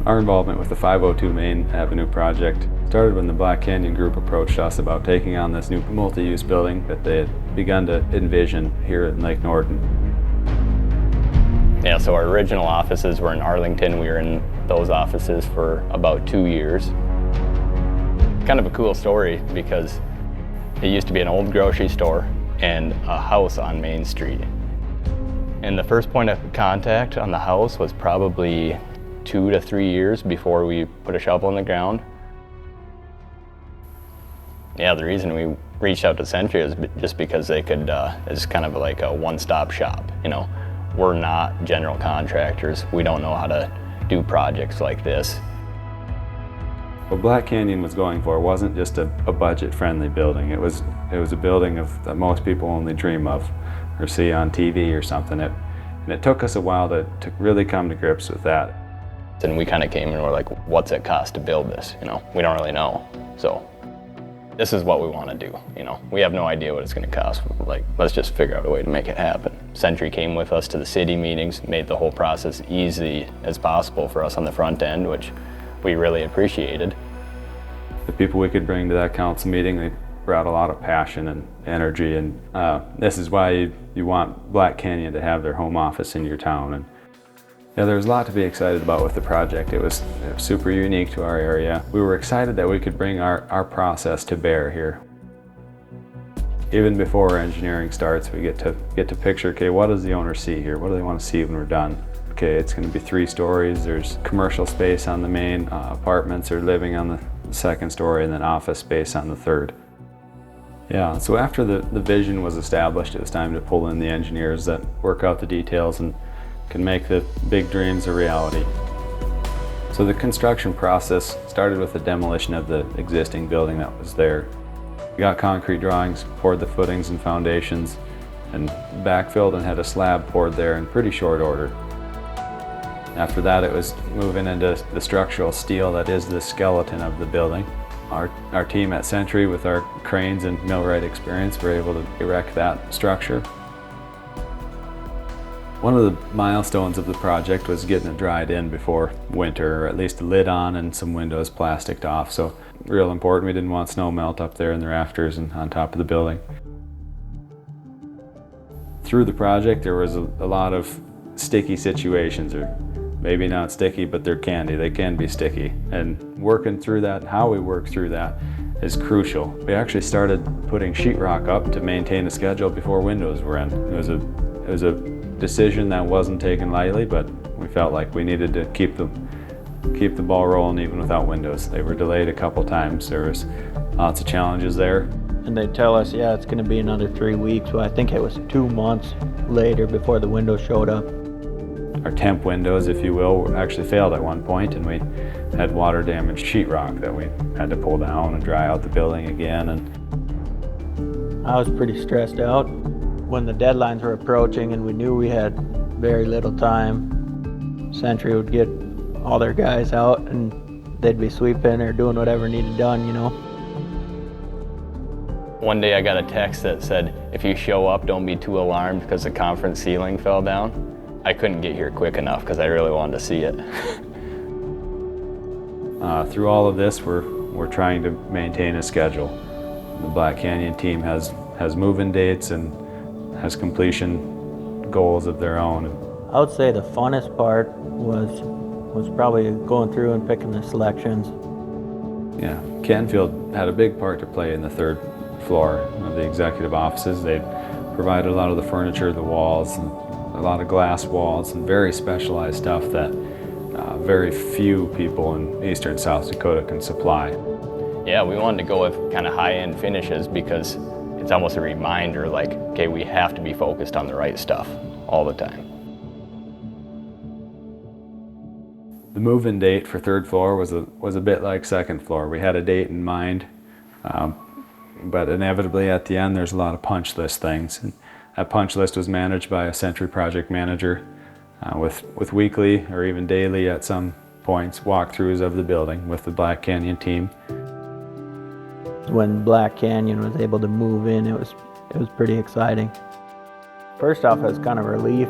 Our involvement with the 502 Main Avenue project started when the Black Canyon group approached us about taking on this new multi-use building that they had begun to envision here in Lake Norton. Yeah, so our original offices were in Arlington. We were in those offices for about 2 years. Kind of a cool story because it used to be an old grocery store and a house on Main Street. And the first point of contact on the house was probably 2 to 3 years before we put a shovel in the ground. Yeah, the reason we reached out to Sentry is just because they could, it's kind of like a one-stop shop, you know. We're not general contractors. We don't know how to do projects like this. What Black Canyon was going for wasn't just a budget-friendly building. It was a building that most people only dream of or see on TV or something. And it took us a while to really come to grips with that. And we kind of came and we're like, what's it cost to build this? You know, we don't really know. So this is what we want to do. You know, we have no idea what it's going to cost. Like, let's just figure out a way to make it happen. Sentry came with us to the city meetings, made the whole process easy as possible for us on the front end, which we really appreciated. The people we could bring to that council meeting, they brought a lot of passion and energy, and this is why you want Black Canyon to have their home office in your town. And yeah, there was a lot to be excited about with the project. It was super unique to our area. We were excited that we could bring our process to bear here. Even before engineering starts, we get to picture, okay, what does the owner see here? What do they want to see when we're done? Okay, it's going to be 3 stories. There's commercial space on the main, apartments or living on the second story, and then office space on the third. Yeah, so after the vision was established, it was time to pull in the engineers that work out the details and can make the big dreams a reality. So the construction process started with the demolition of the existing building that was there. We got concrete drawings, poured the footings and foundations, and backfilled and had a slab poured there in pretty short order. After that, it was moving into the structural steel that is the skeleton of the building. Our team at Sentry, with our cranes and millwright experience, were able to erect that structure. One of the milestones of the project was getting it dried in before winter, or at least a lid on and some windows plasticed off. So real important, we didn't want snow melt up there in the rafters and on top of the building. Through the project, there was a lot of sticky situations, or maybe not sticky, but they're candy. They can be sticky. And working through that, how we work through that, is crucial. We actually started putting sheetrock up to maintain a schedule before windows were in. It was a decision that wasn't taken lightly, but we felt like we needed to keep the ball rolling even without windows. They were delayed a couple times. There was lots of challenges there. And they tell us, yeah, it's going to be another 3 weeks. Well, I think it was 2 months later before the windows showed up. Our temp windows, if you will, actually failed at one point, and we had water damaged sheetrock that we had to pull down and dry out the building again. And I was pretty stressed out when the deadlines were approaching and we knew we had very little time. Sentry would get all their guys out and they'd be sweeping or doing whatever needed done, you know. One day I got a text that said, if you show up, don't be too alarmed because the conference ceiling fell down. I couldn't get here quick enough because I really wanted to see it. Through all of this, we're trying to maintain a schedule. The Black Canyon team has move-in dates and has completion goals of their own. I would say the funnest part was probably going through and picking the selections. Yeah, Canfield had a big part to play in the 3rd floor of the executive offices. They provided a lot of the furniture, the walls, and a lot of glass walls, and very specialized stuff that very few people in eastern South Dakota can supply. Yeah, we wanted to go with kind of high-end finishes because it's almost a reminder, like, okay, we have to be focused on the right stuff all the time. The move-in date for 3rd floor was a bit like 2nd floor. We had a date in mind, but inevitably at the end there's a lot of punch list things. And that punch list was managed by a Sentry project manager with weekly or even daily at some points walkthroughs of the building with the Black Canyon team. When Black Canyon was able to move in, it was pretty exciting. First off, it was kind of a relief.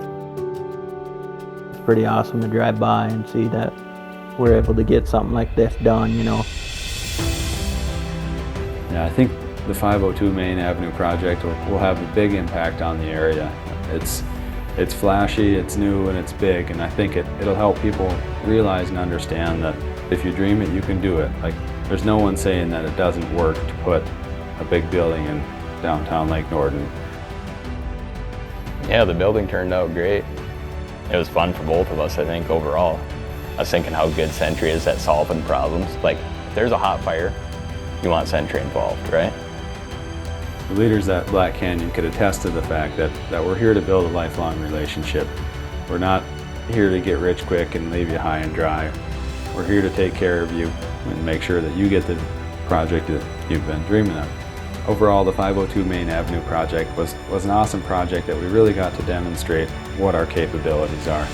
It's pretty awesome to drive by and see that we're able to get something like this done, you know. Yeah, I think the 502 Main Avenue project will have a big impact on the area. It's flashy, it's new, and it's big, and I think it'll help people realize and understand that if you dream it, you can do it. Like, there's no one saying that it doesn't work to put a big building in downtown Lake Norden. Yeah, the building turned out great. It was fun for both of us, I think, overall. I was thinking how good Sentry is at solving problems. Like, if there's a hot fire, you want Sentry involved, right? The leaders at Black Canyon could attest to the fact that we're here to build a lifelong relationship. We're not here to get rich quick and leave you high and dry. We're here to take care of you and make sure that you get the project that you've been dreaming of. Overall, the 502 Main Avenue project was an awesome project that we really got to demonstrate what our capabilities are.